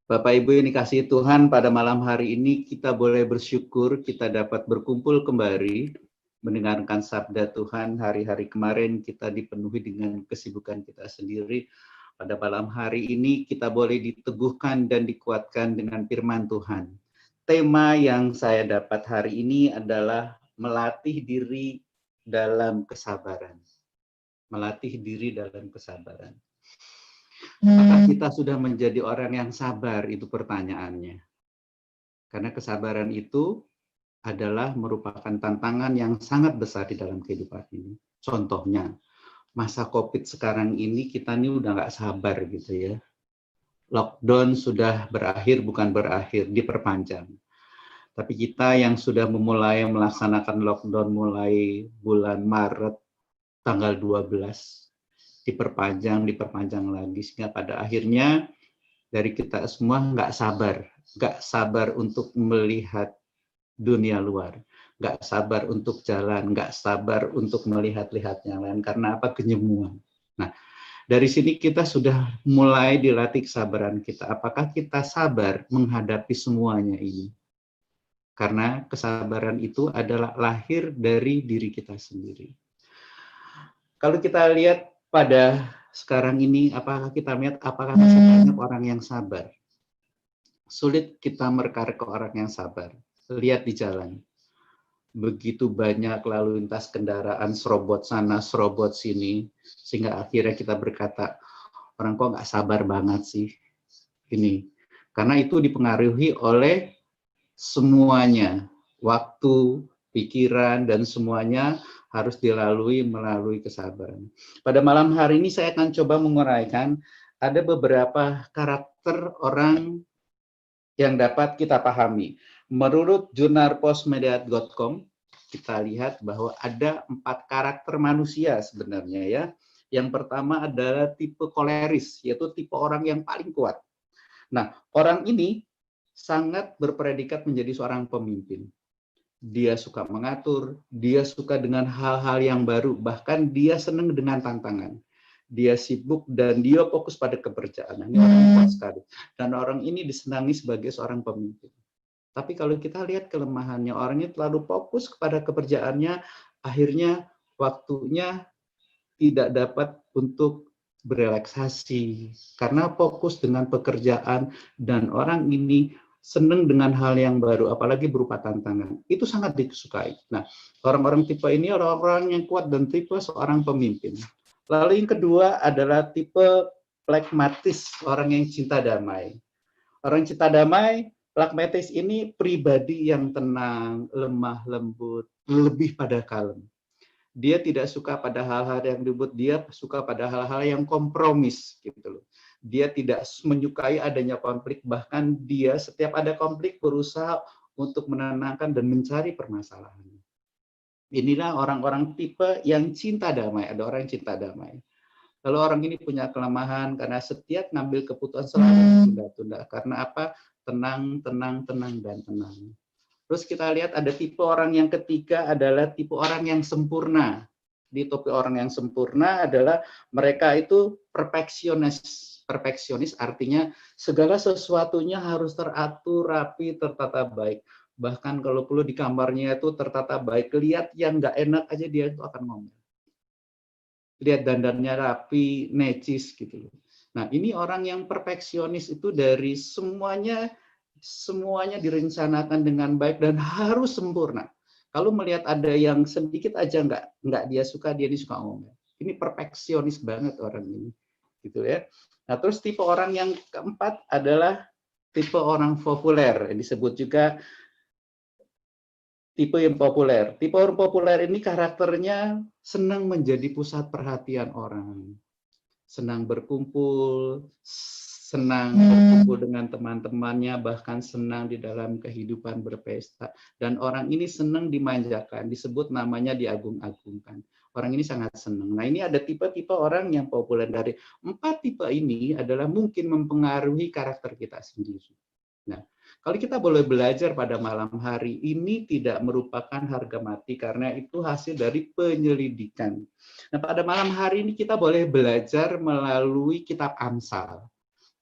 Bapak Ibu yang dikasihi Tuhan, pada malam hari ini kita boleh bersyukur kita dapat berkumpul kembali mendengarkan sabda Tuhan. Hari-hari kemarin kita dipenuhi dengan kesibukan kita sendiri. Pada malam hari ini kita boleh diteguhkan dan dikuatkan dengan firman Tuhan. Tema yang saya dapat hari ini adalah melatih diri dalam kesabaran. Melatih diri dalam kesabaran. Apakah kita sudah menjadi orang yang sabar? Itu pertanyaannya. Karena kesabaran itu adalah merupakan tantangan yang sangat besar di dalam kehidupan ini. Contohnya, masa COVID sekarang ini kita ini udah nggak sabar gitu ya. Lockdown sudah berakhir, bukan berakhir, diperpanjang. Tapi kita yang sudah memulai melaksanakan lockdown mulai bulan Maret tanggal 12, diperpanjang lagi, sehingga pada akhirnya dari kita semua nggak sabar untuk melihat dunia luar, nggak sabar untuk jalan, nggak sabar untuk melihat-lihat yang lain, karena apa? Kenyemuan. Nah, dari sini kita sudah mulai dilatih kesabaran kita. Apakah kita sabar menghadapi semuanya ini? Karena kesabaran itu adalah lahir dari diri kita sendiri. Kalau kita lihat pada sekarang ini, apakah kita lihat apakah masih banyak orang yang sabar? Sulit kita mereka orang yang sabar. Lihat di jalan. Begitu banyak lalu lintas kendaraan, serobot sana, serobot sini, sehingga akhirnya kita berkata, orang kok nggak sabar banget sih ini. Karena itu dipengaruhi oleh semuanya, waktu, pikiran, dan semuanya harus melalui kesabaran. Pada malam hari ini saya akan coba menguraikan ada beberapa karakter orang yang dapat kita pahami. Menurut jurnal postmedia.com, kita lihat bahwa ada 4 karakter manusia sebenarnya ya. Yang pertama adalah tipe koleris, yaitu tipe orang yang paling kuat. Nah, orang ini sangat berpredikat menjadi seorang pemimpin. Dia suka mengatur, dia suka dengan hal-hal yang baru, bahkan dia senang dengan tantangan. Dia sibuk dan dia fokus pada pekerjaan. Ini orang yang kuat sekali. Dan orang ini disenangi sebagai seorang pemimpin. Tapi kalau kita lihat kelemahannya, orangnya terlalu fokus kepada pekerjaannya, akhirnya waktunya tidak dapat untuk berelaksasi karena fokus dengan pekerjaan, dan orang ini senang dengan hal yang baru, apalagi berupa tantangan. Itu sangat disukai. Nah, orang-orang tipe ini orang-orang yang kuat dan tipe seorang pemimpin. Lalu yang kedua adalah tipe pragmatis, orang yang cinta damai. Orang cinta damai, pragmatis ini pribadi yang tenang, lemah lembut, lebih pada kalem. Dia tidak suka pada hal-hal yang ribut, dia suka pada hal-hal yang kompromis gitu loh. Dia tidak menyukai adanya konflik, bahkan dia setiap ada konflik berusaha untuk menenangkan dan mencari permasalahan. Inilah orang-orang tipe yang cinta damai, ada orang yang cinta damai. Lalu orang ini punya kelemahan karena setiap ngambil keputusan selalu ditunda-tunda. Karena apa? Tenang, dan tenang. Terus kita lihat ada tipe orang yang ketiga adalah tipe orang yang sempurna. Di tipe orang yang sempurna adalah mereka itu perfeksionis. Perfeksionis artinya segala sesuatunya harus teratur, rapi, tertata baik. Bahkan kalau perlu di kamarnya itu tertata baik, lihat yang nggak enak aja dia itu akan ngomel. Lihat dandannya rapi, necis gitu. Nah, ini orang yang perfeksionis itu dari semuanya direncanakan dengan baik dan harus sempurna. Kalau melihat ada yang sedikit aja nggak dia suka, dia suka ngomel. Ini perfeksionis banget orang ini, gitu ya. Nah, terus tipe orang yang keempat adalah tipe orang populer, disebut juga tipe yang populer. Tipe orang populer ini karakternya senang menjadi pusat perhatian orang. Senang berkumpul, senang berkumpul dengan teman-temannya, bahkan senang di dalam kehidupan berpesta. Dan orang ini senang dimanjakan, disebut namanya diagung-agungkan. Orang ini sangat senang. Nah, ini ada tipe-tipe orang yang populer. Dari 4 tipe ini adalah mungkin mempengaruhi karakter kita sendiri. Nah, kalau kita boleh belajar pada malam hari ini tidak merupakan harga mati karena itu hasil dari penyelidikan. Nah, pada malam hari ini kita boleh belajar melalui kitab Amsal.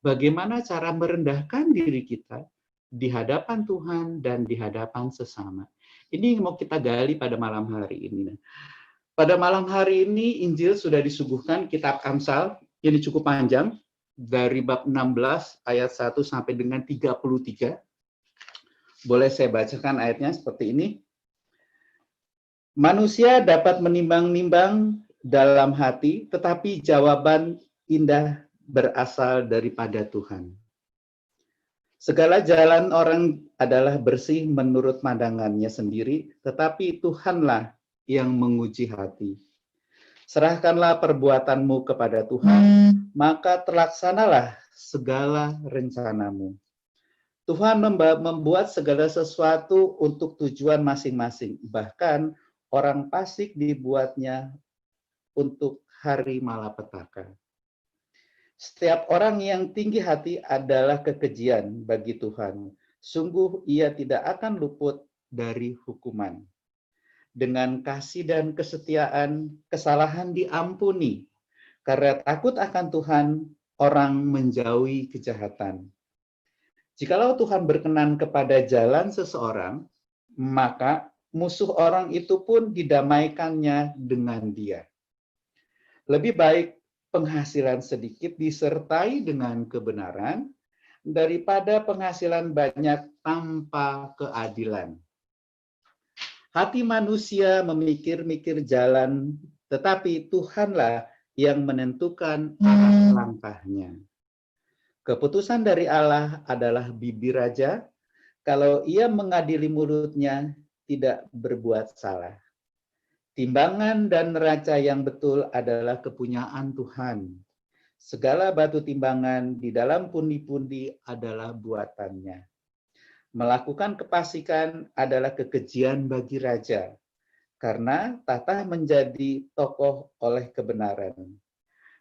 bagaimana cara merendahkan diri kita di hadapan Tuhan dan di hadapan sesama. Ini yang mau kita gali pada malam hari ini. Pada malam hari ini Injil sudah disuguhkan, kitab Amsal, ini cukup panjang, dari bab 16 ayat 1 sampai dengan 33. Boleh saya bacakan ayatnya seperti ini. Manusia dapat menimbang-nimbang dalam hati, tetapi jawaban indah berasal daripada Tuhan. Segala jalan orang adalah bersih menurut pandangannya sendiri, tetapi Tuhanlah yang menguji hati. Serahkanlah perbuatanmu kepada Tuhan, maka terlaksanalah segala rencanamu. Tuhan membuat segala sesuatu untuk tujuan masing-masing, bahkan orang fasik dibuatnya untuk hari malapetaka. Setiap orang yang tinggi hati adalah kekejian bagi Tuhan. Sungguh ia tidak akan luput dari hukuman. Dengan kasih dan kesetiaan, kesalahan diampuni. Karena takut akan Tuhan, orang menjauhi kejahatan. Jikalau Tuhan berkenan kepada jalan seseorang, maka musuh orang itu pun didamaikannya dengan dia. Lebih baik penghasilan sedikit disertai dengan kebenaran daripada penghasilan banyak tanpa keadilan. Hati manusia memikir-mikir jalan, tetapi Tuhanlah yang menentukan arah langkahnya. Keputusan dari Allah adalah bibir raja, kalau ia mengadili mulutnya tidak berbuat salah. Timbangan dan neraca yang betul adalah kepunyaan Tuhan. Segala batu timbangan di dalam pundi-pundi adalah buatannya. Melakukan kefasikan adalah kekejian bagi raja, karena tata menjadi tokoh oleh kebenaran.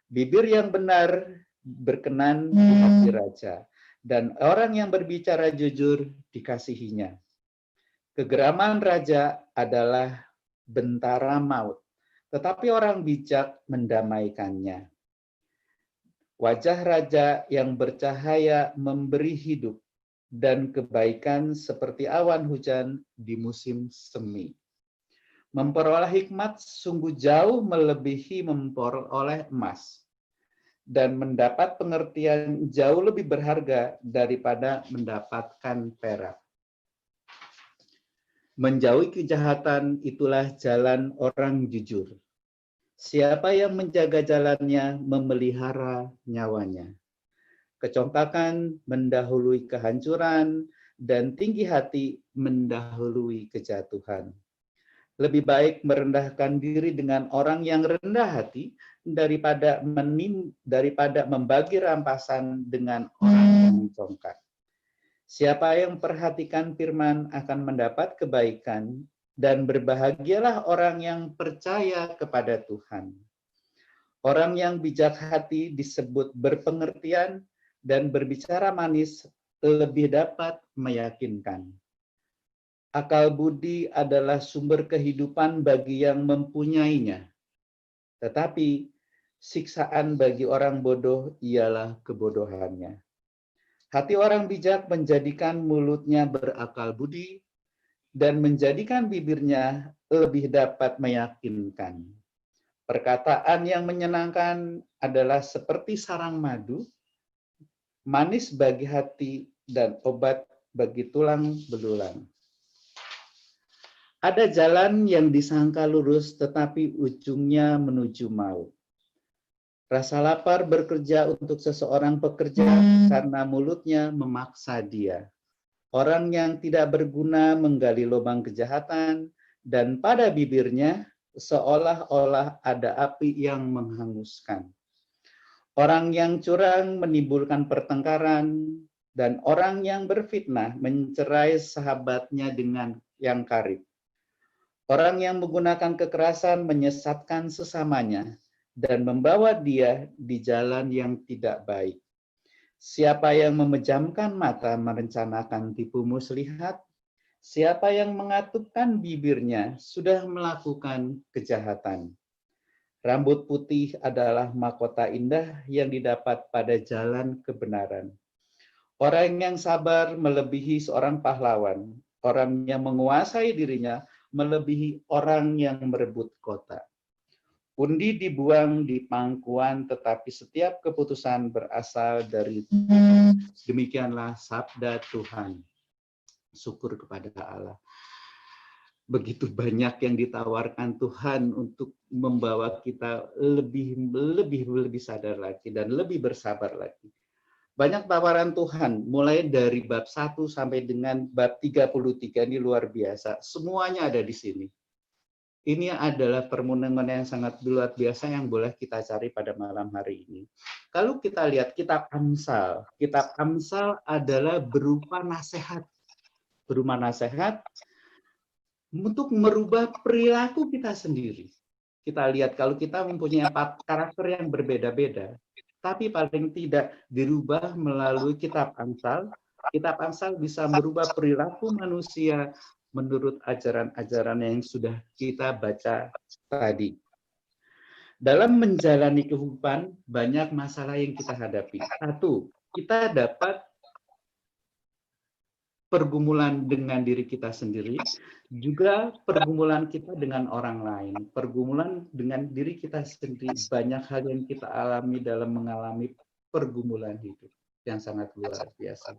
Bibir yang benar berkenan di hati raja, dan orang yang berbicara jujur dikasihinya. Kegeraman raja adalah bentara maut, tetapi orang bijak mendamaikannya. Wajah raja yang bercahaya memberi hidup, dan kebaikan seperti awan hujan di musim semi. Memperoleh hikmat sungguh jauh melebihi memperoleh emas, dan mendapat pengertian jauh lebih berharga daripada mendapatkan perak. Menjauhi kejahatan itulah jalan orang jujur. Siapa yang menjaga jalannya memelihara nyawanya. Kecompakan mendahului kehancuran dan tinggi hati mendahului kejatuhan. Lebih baik merendahkan diri dengan orang yang rendah hati daripada membagi rampasan dengan orang yang congkak. Siapa yang perhatikan firman akan mendapat kebaikan, dan berbahagialah orang yang percaya kepada Tuhan. Orang yang bijak hati disebut berpengertian, dan berbicara manis lebih dapat meyakinkan. Akal budi adalah sumber kehidupan bagi yang mempunyainya, tetapi siksaan bagi orang bodoh ialah kebodohannya. Hati orang bijak menjadikan mulutnya berakal budi, dan menjadikan bibirnya lebih dapat meyakinkan. Perkataan yang menyenangkan adalah seperti sarang madu, manis bagi hati dan obat bagi tulang belulang. Ada jalan yang disangka lurus tetapi ujungnya menuju maut. Rasa lapar bekerja untuk seseorang pekerja karena mulutnya memaksa dia. Orang yang tidak berguna menggali lubang kejahatan, dan pada bibirnya seolah-olah ada api yang menghanguskan. Orang yang curang menimbulkan pertengkaran, dan orang yang berfitnah mencerai sahabatnya dengan yang karib. Orang yang menggunakan kekerasan menyesatkan sesamanya, dan membawa dia di jalan yang tidak baik. Siapa yang memejamkan mata merencanakan tipu muslihat, siapa yang mengatupkan bibirnya sudah melakukan kejahatan. Rambut putih adalah mahkota indah yang didapat pada jalan kebenaran. Orang yang sabar melebihi seorang pahlawan. Orang yang menguasai dirinya melebihi orang yang merebut kota. Undi dibuang di pangkuan, tetapi setiap keputusan berasal dari Tuhan. Demikianlah sabda Tuhan. Syukur kepada Allah. Begitu banyak yang ditawarkan Tuhan untuk membawa kita lebih sadar lagi dan lebih bersabar lagi. Banyak tawaran Tuhan, mulai dari bab 1 sampai dengan bab 33, ini luar biasa. Semuanya ada di sini. Ini adalah permenungan yang sangat luar biasa yang boleh kita cari pada malam hari ini. Kalau kita lihat kitab Amsal adalah berupa nasihat untuk merubah perilaku kita sendiri. Kita lihat kalau kita mempunyai 4 karakter yang berbeda-beda, tapi paling tidak dirubah melalui kitab Amsal bisa merubah perilaku manusia menurut ajaran-ajaran yang sudah kita baca tadi. Dalam menjalani kehidupan, banyak masalah yang kita hadapi. 1, kita dapat pergumulan dengan diri kita sendiri, juga pergumulan kita dengan orang lain. Pergumulan dengan diri kita sendiri, banyak hal yang kita alami dalam mengalami pergumulan hidup yang sangat luar biasa.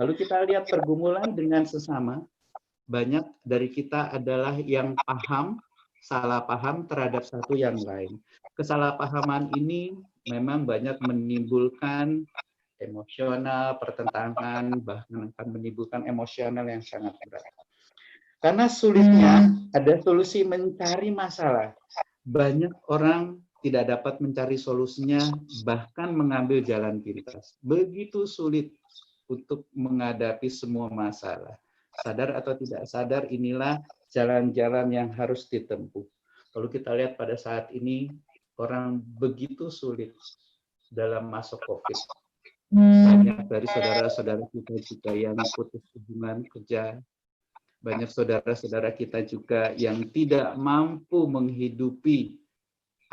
Lalu kita lihat pergumulan dengan sesama. Banyak dari kita adalah yang salah paham terhadap satu yang lain. Kesalahpahaman ini memang banyak menimbulkan emosional, pertentangan, bahkan akan menimbulkan emosional yang sangat berat. Karena sulitnya ada solusi mencari masalah. Banyak orang tidak dapat mencari solusinya, bahkan mengambil jalan pintas. Begitu sulit untuk menghadapi semua masalah. Sadar atau tidak sadar, inilah jalan-jalan yang harus ditempuh. Kalau kita lihat pada saat ini, orang begitu sulit dalam masa COVID. Banyak dari saudara-saudara kita juga yang putus hubungan kerja. Banyak saudara-saudara kita juga yang tidak mampu menghidupi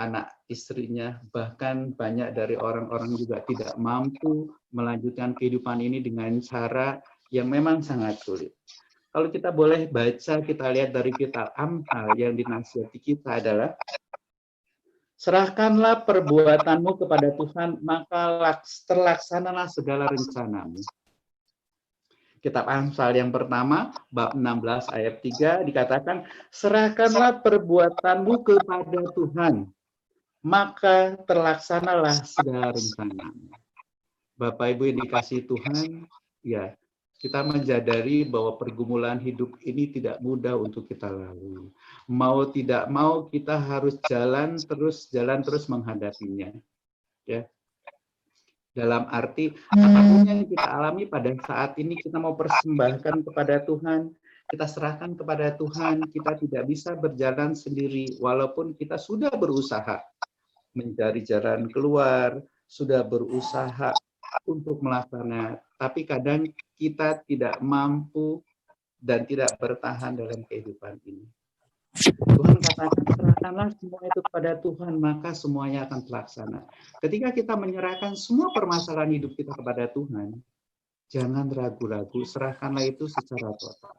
anak istrinya. Bahkan banyak dari orang-orang juga tidak mampu melanjutkan kehidupan ini dengan cara yang memang sangat sulit. Kalau kita boleh baca, kita lihat dari kitab Amsal yang dinasihati kita adalah, serahkanlah perbuatanmu kepada Tuhan, maka terlaksanalah segala rencanamu. Kitab Amsal yang pertama, bab 16 ayat 3 dikatakan, serahkanlah perbuatanmu kepada Tuhan, maka terlaksanalah segala rencanamu. Bapak Ibu yang dikasihi Tuhan, ya, kita menyadari bahwa pergumulan hidup ini tidak mudah untuk kita lalui. Mau tidak mau kita harus jalan terus menghadapinya. Ya. Dalam arti apapun yang kita alami pada saat ini, kita mau persembahkan kepada Tuhan, kita serahkan kepada Tuhan. Kita tidak bisa berjalan sendiri, walaupun kita sudah berusaha mencari jalan keluar, sudah berusaha untuk melaksanakan, tapi kadang kita tidak mampu dan tidak bertahan dalam kehidupan ini. Tuhan katakan, serahkanlah semua itu kepada Tuhan, maka semuanya akan terlaksana. Ketika kita menyerahkan semua permasalahan hidup kita kepada Tuhan, jangan ragu-ragu, serahkanlah itu secara total.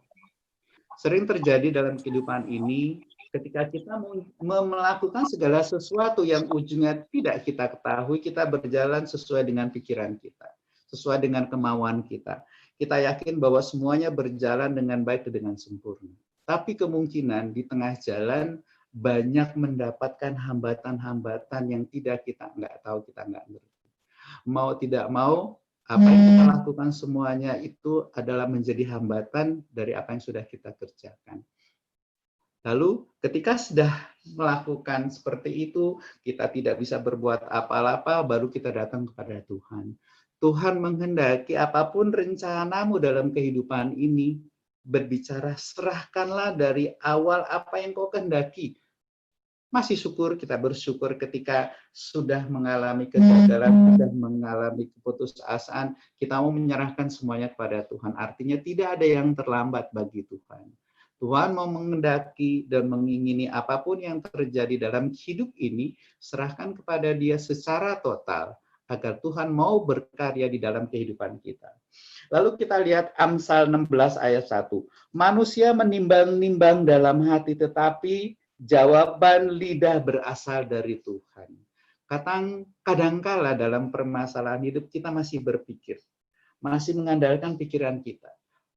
Sering terjadi dalam kehidupan ini, ketika kita melakukan segala sesuatu yang ujungnya tidak kita ketahui, kita berjalan sesuai dengan pikiran kita, sesuai dengan kemauan kita. Kita yakin bahwa semuanya berjalan dengan baik dan dengan sempurna. Tapi kemungkinan di tengah jalan banyak mendapatkan hambatan-hambatan yang kita nggak tahu, kita nggak ngerti. Mau tidak mau, apa yang kita lakukan semuanya itu adalah menjadi hambatan dari apa yang sudah kita kerjakan. Lalu ketika sudah melakukan seperti itu, kita tidak bisa berbuat apa-apa, baru kita datang kepada Tuhan. Tuhan menghendaki apapun rencanamu dalam kehidupan ini, berbicara, serahkanlah dari awal apa yang kau kehendaki. Masih syukur, kita bersyukur ketika sudah mengalami kegagalan, sudah mengalami keputusasaan, kita mau menyerahkan semuanya kepada Tuhan. Artinya tidak ada yang terlambat bagi Tuhan. Tuhan mau mengendaki dan mengingini apapun yang terjadi dalam hidup ini, serahkan kepada Dia secara total, agar Tuhan mau berkarya di dalam kehidupan kita. Lalu kita lihat Amsal 16 ayat 1. Manusia menimbang-nimbang dalam hati, tetapi jawaban lidah berasal dari Tuhan. Kadangkala dalam permasalahan hidup kita masih berpikir, masih mengandalkan pikiran kita,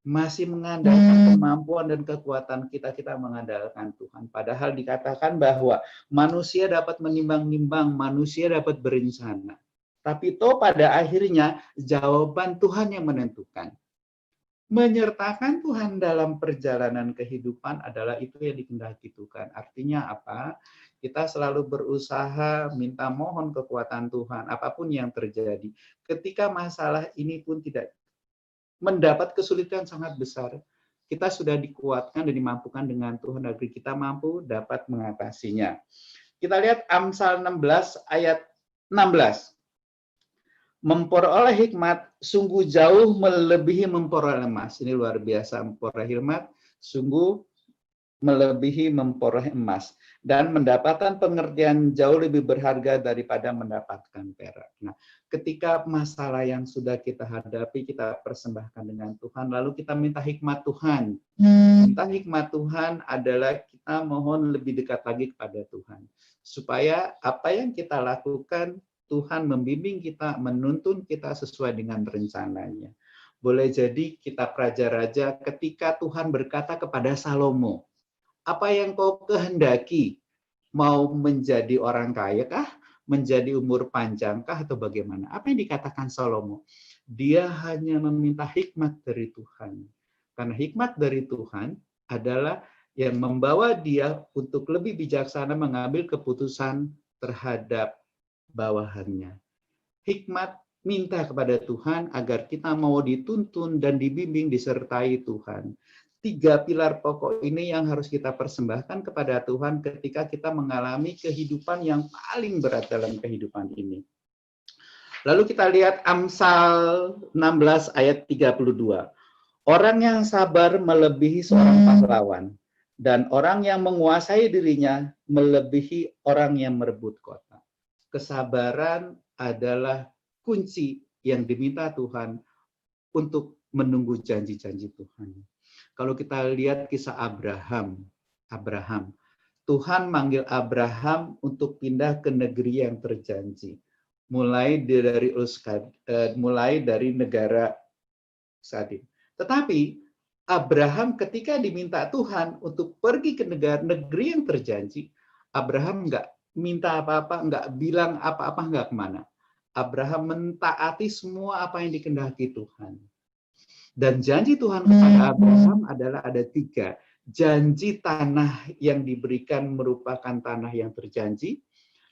masih mengandalkan kemampuan dan kekuatan kita mengandalkan Tuhan. Padahal dikatakan bahwa manusia dapat menimbang-nimbang, manusia dapat berencana. Tapi toh pada akhirnya jawaban Tuhan yang menentukan. Menyertakan Tuhan dalam perjalanan kehidupan adalah itu yang dikehendaki Tuhan. Artinya apa? Kita selalu berusaha minta mohon kekuatan Tuhan apapun yang terjadi. Ketika masalah ini pun tidak mendapat kesulitan sangat besar, kita sudah dikuatkan dan dimampukan dengan Tuhan agar kita mampu dapat mengatasinya. Kita lihat Amsal 16 ayat 16. Memperoleh hikmat sungguh jauh melebihi memperoleh emas. Ini luar biasa, memperoleh hikmat sungguh melebihi memperoleh emas, dan mendapatkan pengertian jauh lebih berharga daripada mendapatkan perak. Nah, ketika masalah yang sudah kita hadapi, kita persembahkan dengan Tuhan, lalu kita minta hikmat Tuhan. Minta hikmat Tuhan adalah kita mohon lebih dekat lagi kepada Tuhan, supaya apa yang kita lakukan, Tuhan membimbing kita, menuntun kita sesuai dengan rencananya. Boleh jadi kita raja-raja ketika Tuhan berkata kepada Salomo, apa yang kau kehendaki? Mau menjadi orang kaya kah? Menjadi umur panjang kah? Atau bagaimana? Apa yang dikatakan Salomo? Dia hanya meminta hikmat dari Tuhan. Karena hikmat dari Tuhan adalah yang membawa dia untuk lebih bijaksana mengambil keputusan terhadap bawahannya. Hikmat minta kepada Tuhan agar kita mau dituntun dan dibimbing disertai Tuhan. 3 pilar pokok ini yang harus kita persembahkan kepada Tuhan ketika kita mengalami kehidupan yang paling berat dalam kehidupan ini. Lalu kita lihat Amsal 16 ayat 32. Orang yang sabar melebihi seorang pahlawan, dan orang yang menguasai dirinya melebihi orang yang merebut kota. Kesabaran adalah kunci yang diminta Tuhan untuk menunggu janji-janji Tuhan. Kalau kita lihat kisah Abraham, Tuhan manggil Abraham untuk pindah ke negeri yang terjanji, mulai dari negara Sadim. Tetapi Abraham ketika diminta Tuhan untuk pergi ke negeri yang terjanji, Abraham nggak minta apa-apa, nggak bilang apa-apa, nggak kemana. Abraham mentaati semua apa yang dikehendaki Tuhan. Dan janji Tuhan kepada Abraham adalah ada 3. Janji tanah yang diberikan merupakan tanah yang terjanji.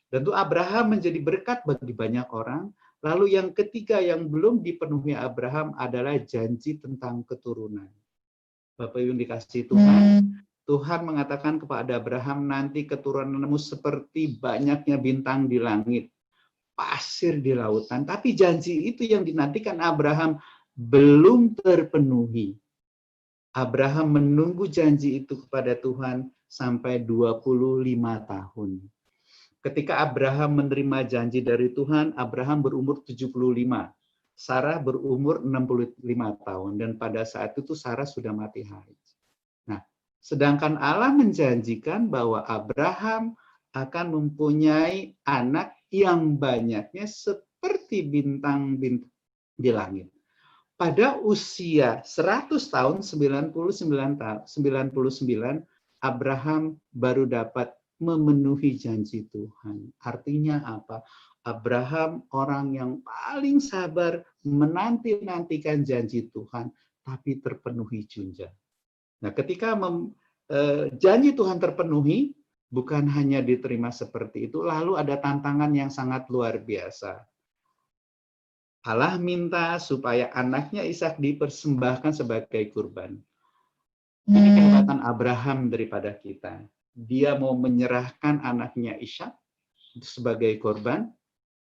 Tentu Abraham menjadi berkat bagi banyak orang. Lalu yang ketiga yang belum dipenuhi Abraham adalah janji tentang keturunan. Bapak Ibu yang dikasihi Tuhan, Tuhan mengatakan kepada Abraham, nanti keturunanmu seperti banyaknya bintang di langit, pasir di lautan. Tapi janji itu yang dinantikan Abraham belum terpenuhi. Abraham menunggu janji itu kepada Tuhan sampai 25 tahun. Ketika Abraham menerima janji dari Tuhan, Abraham berumur 75. Sarah berumur 65 tahun. Dan pada saat itu Sarah sudah mati haid. Nah, sedangkan Allah menjanjikan bahwa Abraham akan mempunyai anak yang banyaknya seperti bintang-bintang di langit. Pada usia 100 tahun, 99, Abraham baru dapat memenuhi janji Tuhan. Artinya apa? Abraham orang yang paling sabar menanti-nantikan janji Tuhan, tapi terpenuhi juga. Nah, ketika janji Tuhan terpenuhi, bukan hanya diterima seperti itu, lalu ada tantangan yang sangat luar biasa. Allah minta supaya anaknya Ishak dipersembahkan sebagai kurban. Ini kehebatan Abraham daripada kita. Dia mau menyerahkan anaknya Ishak sebagai korban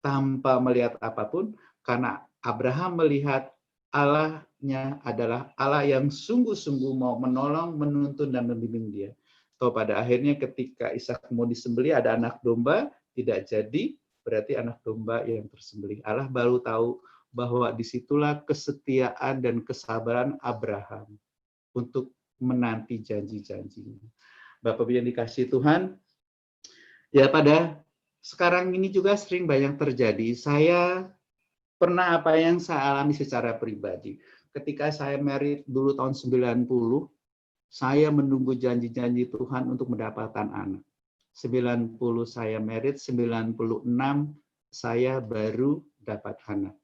tanpa melihat apapun, karena Abraham melihat Allahnya adalah Allah yang sungguh-sungguh mau menolong, menuntun, dan membimbing dia. Atau pada akhirnya ketika Ishak mau disembelih, ada anak domba, tidak jadi, berarti anak domba yang tersembelih. Allah baru tahu bahwa disitulah kesetiaan dan kesabaran Abraham untuk menanti janji-janjinya. Bapak Ibu yang dikasihi Tuhan, ya pada sekarang ini juga sering banyak terjadi. Saya pernah apa yang saya alami secara pribadi. Ketika saya married dulu tahun 90, saya menunggu janji-janji Tuhan untuk mendapatkan anak. 90 saya married, 96 saya baru dapat anak.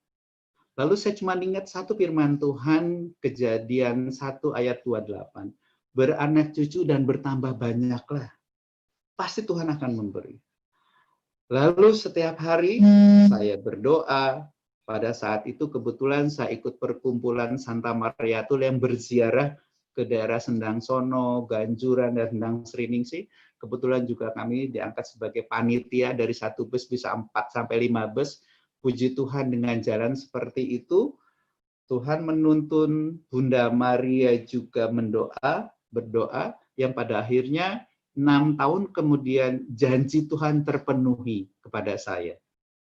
Lalu saya cuma ingat satu firman Tuhan, Kejadian 1 ayat 28. Beranak cucu dan bertambah banyaklah. Pasti Tuhan akan memberi. Lalu setiap hari saya berdoa. Pada saat itu kebetulan saya ikut perkumpulan Santa Mariatul yang berziarah ke daerah Sendang Sono, Ganjuran, dan Sendang Sriningsih. Kebetulan juga kami diangkat sebagai panitia, dari satu bus bisa 4-5 bus. Puji Tuhan dengan jalan seperti itu, Tuhan menuntun Bunda Maria juga berdoa, yang pada akhirnya 6 tahun kemudian janji Tuhan terpenuhi kepada saya.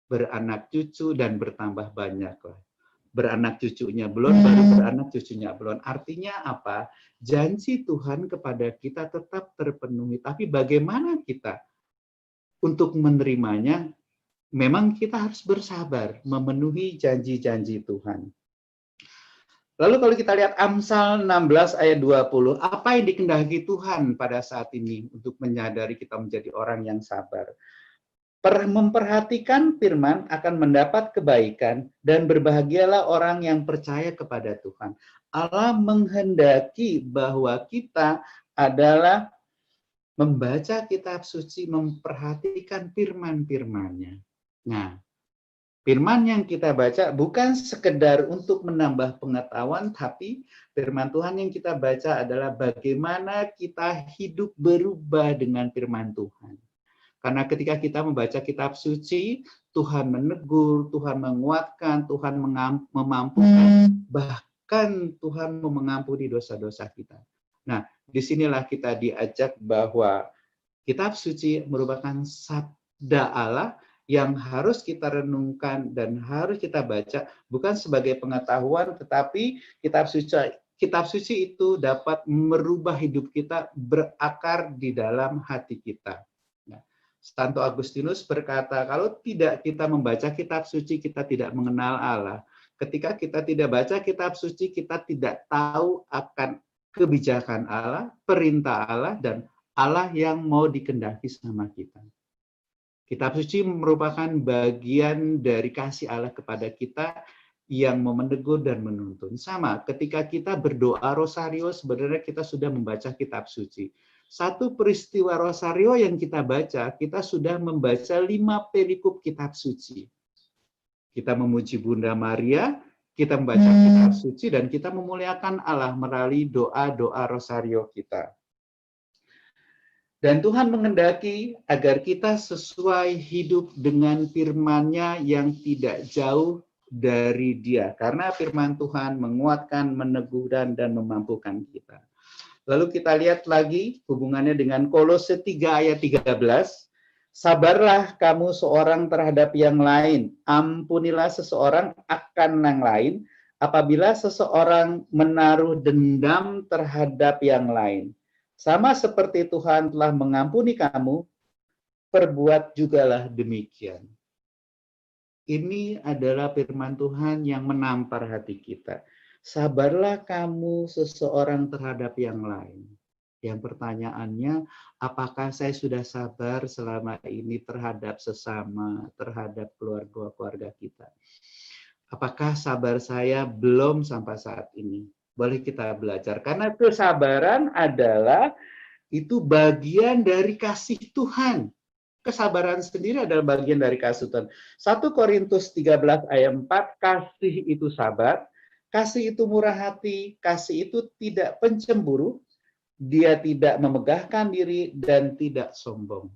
Beranak cucu dan bertambah banyaklah. Beranak cucunya belum, baru beranak cucunya belum. Artinya apa? Janji Tuhan kepada kita tetap terpenuhi. Tapi bagaimana kita untuk menerimanya? Memang kita harus bersabar memenuhi janji-janji Tuhan. Lalu kalau kita lihat Amsal 16 ayat 20, apa yang dikehendaki Tuhan pada saat ini untuk menyadari kita menjadi orang yang sabar? Memperhatikan firman akan mendapat kebaikan, dan berbahagialah orang yang percaya kepada Tuhan. Allah menghendaki bahwa kita adalah membaca kitab suci, memperhatikan firman-firmannya. Nah, firman yang kita baca bukan sekedar untuk menambah pengetahuan, tapi firman Tuhan yang kita baca adalah bagaimana kita hidup berubah dengan firman Tuhan. Karena ketika kita membaca kitab suci, Tuhan menegur, Tuhan menguatkan, Tuhan memampukan, bahkan Tuhan mau mengampuni dosa-dosa kita. Nah, disinilah kita diajak bahwa kitab suci merupakan sabda Allah yang harus kita renungkan dan harus kita baca, bukan sebagai pengetahuan, tetapi kitab suci itu dapat merubah hidup kita, berakar di dalam hati kita. Nah, Santo Agustinus berkata, kalau tidak kita membaca kitab suci, kita tidak mengenal Allah. Ketika kita tidak baca kitab suci, kita tidak tahu akan kebijakan Allah, perintah Allah, dan Allah yang mau dikehendaki sama kita. Kitab suci merupakan bagian dari kasih Allah kepada kita yang mau menegur dan menuntun. Sama, ketika kita berdoa rosario, sebenarnya kita sudah membaca kitab suci. Satu peristiwa rosario yang kita baca, kita sudah membaca 5 perikop kitab suci. Kita memuji Bunda Maria, kita membaca kitab suci, dan kita memuliakan Allah melalui doa-doa rosario kita. Dan Tuhan menghendaki agar kita sesuai hidup dengan firman-Nya yang tidak jauh dari Dia. Karena firman Tuhan menguatkan, meneguhkan, dan memampukan kita. Lalu kita lihat lagi hubungannya dengan Kolose 3 ayat 13. Sabarlah kamu seorang terhadap yang lain. Ampunilah seseorang akan yang lain apabila seseorang menaruh dendam terhadap yang lain. Sama seperti Tuhan telah mengampuni kamu, perbuat jugalah demikian. Ini adalah firman Tuhan yang menampar hati kita. Sabarlah kamu seseorang terhadap yang lain. Yang pertanyaannya, apakah saya sudah sabar selama ini terhadap sesama, terhadap keluarga kita? Apakah sabar saya belum sampai saat ini? Boleh kita belajar, karena kesabaran adalah itu bagian dari kasih Tuhan. Kesabaran sendiri adalah bagian dari kasih Tuhan. 1 Korintus 13 ayat 4, kasih itu sabar, kasih itu murah hati, kasih itu tidak pencemburu, dia tidak memegahkan diri dan tidak sombong.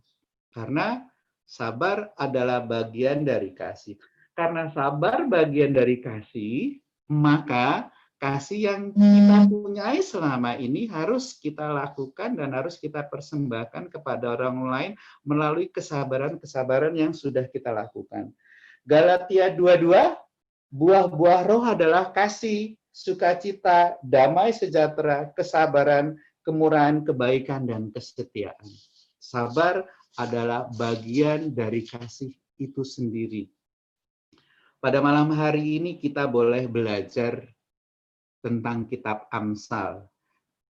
Karena sabar adalah bagian dari kasih. Karena sabar bagian dari kasih, Maka kasih yang kita punyai selama ini harus kita lakukan dan harus kita persembahkan kepada orang lain melalui kesabaran-kesabaran yang sudah kita lakukan. Galatia 2:2, buah-buah roh adalah kasih, sukacita, damai sejahtera, kesabaran, kemurahan, kebaikan, dan kesetiaan. Sabar adalah bagian dari kasih itu sendiri. Pada malam hari ini kita boleh belajar tentang kitab Amsal.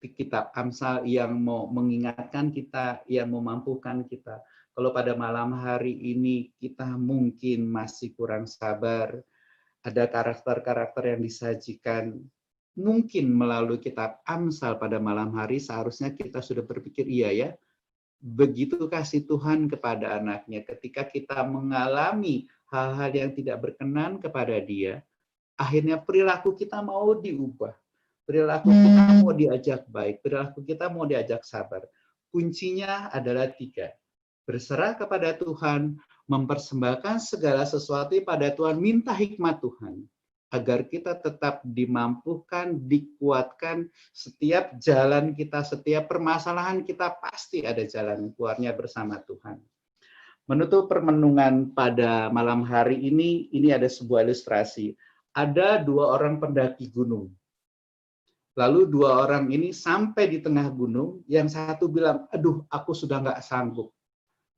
Kitab Amsal yang mau mengingatkan kita, yang memampukan kita. Kalau pada malam hari ini kita mungkin masih kurang sabar, ada karakter-karakter yang disajikan, mungkin melalui kitab Amsal pada malam hari seharusnya kita sudah berpikir, iya ya, begitu kasih Tuhan kepada anaknya ketika kita mengalami hal-hal yang tidak berkenan kepada Dia, akhirnya perilaku kita mau diubah. Perilaku kita mau diajak baik, perilaku kita mau diajak sabar. Kuncinya adalah 3. Berserah kepada Tuhan, mempersembahkan segala sesuatu pada Tuhan, minta hikmat Tuhan. Agar kita tetap dimampukan, dikuatkan, setiap jalan kita, setiap permasalahan kita pasti ada jalan keluarnya bersama Tuhan. Menutup permenungan pada malam hari ini ada sebuah ilustrasi. Ada 2 orang pendaki gunung. Lalu 2 orang ini sampai di tengah gunung, yang satu bilang, aduh aku sudah nggak sanggup.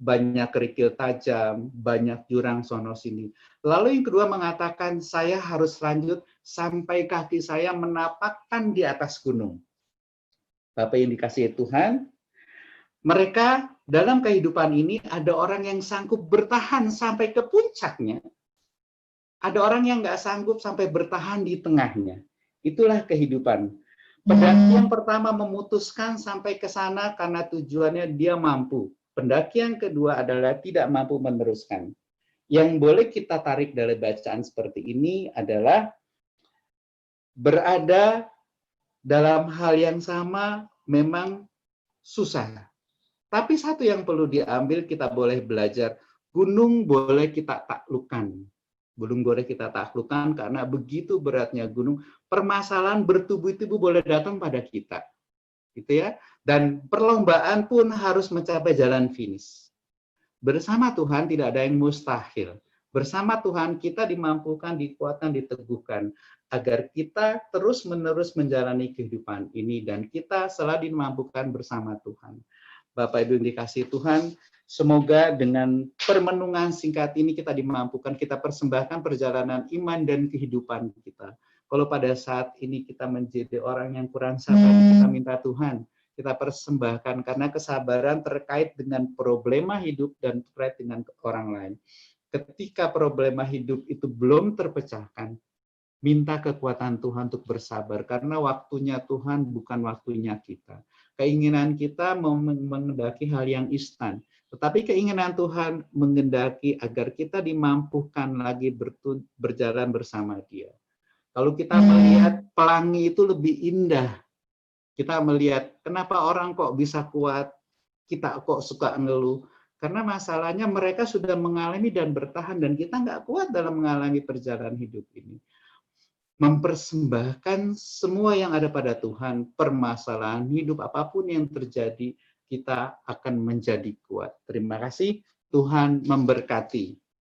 Banyak kerikil tajam, banyak jurang sono sini. Lalu yang kedua mengatakan, saya harus lanjut sampai kaki saya menapakkan di atas gunung. Bapak yang dikasihi Tuhan, mereka dalam kehidupan ini ada orang yang sanggup bertahan sampai ke puncaknya. Ada orang yang nggak sanggup sampai bertahan di tengahnya. Itulah kehidupan. Pendaki yang pertama memutuskan sampai ke sana karena tujuannya dia mampu. Pendaki yang kedua adalah tidak mampu meneruskan. Yang boleh kita tarik dari bacaan seperti ini adalah berada dalam hal yang sama memang susah. Tapi satu yang perlu diambil, kita boleh belajar, gunung boleh kita taklukkan. Belum boleh kita taklukkan karena begitu beratnya gunung, permasalahan bertubi-tubi boleh datang pada kita. Gitu ya. Dan perlombaan pun harus mencapai jalan finish. Bersama Tuhan tidak ada yang mustahil. Bersama Tuhan kita dimampukan, dikuatkan, diteguhkan agar kita terus-menerus menjalani kehidupan ini dan kita selalu dimampukan bersama Tuhan. Bapak Ibu yang dikasihi Tuhan, semoga dengan permenungan singkat ini kita dimampukan, kita persembahkan perjalanan iman dan kehidupan kita. Kalau pada saat ini kita menjadi orang yang kurang sabar, kita minta Tuhan, kita persembahkan karena kesabaran terkait dengan problema hidup dan terkait dengan orang lain. Ketika problema hidup itu belum terpecahkan, minta kekuatan Tuhan untuk bersabar karena waktunya Tuhan bukan waktunya kita. Keinginan kita mengendaki hal yang instan, tetapi keinginan Tuhan mengendaki agar kita dimampukan lagi berjalan bersama Dia. Kalau kita melihat pelangi itu lebih indah, kita melihat kenapa orang kok bisa kuat, kita kok suka ngeluh. Karena masalahnya mereka sudah mengalami dan bertahan dan kita nggak kuat dalam mengalami perjalanan hidup ini. Mempersembahkan semua yang ada pada Tuhan, permasalahan hidup apapun yang terjadi, kita akan menjadi kuat. Terima kasih, Tuhan memberkati.